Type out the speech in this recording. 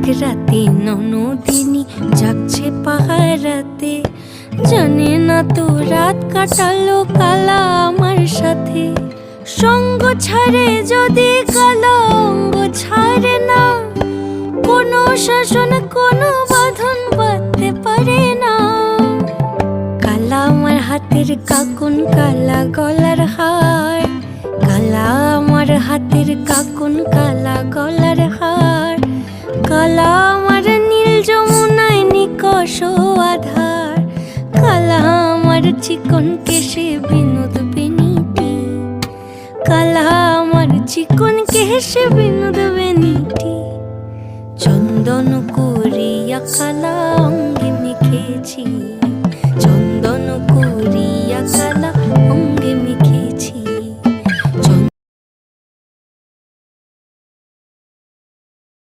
এক রাতে ননদিনী যাচ্ছে পাহারাতে, জানে না তো রাত কাটালো কালা আমার সাথে। সঙ্গ ছাড়ে যদি কালা অঙ্গ ছাড়ে না, কোনো শাসন কোনো বাঁধন বাঁধতে পারে না। কালা আমার হাতের কাকুন কালা গলার হার, কালা আমার হাতের কাকুন কালা গলার হার, কালা আমার নীল যমুনায় নিকষ আধার, কালা আমার চিকন কেশে বিনোদ বেনিটি, কালা আমার চিকন কেশে বিনোদ বেনিটি। চন্দন করিয়া কালা অঙ্গে মেখেছি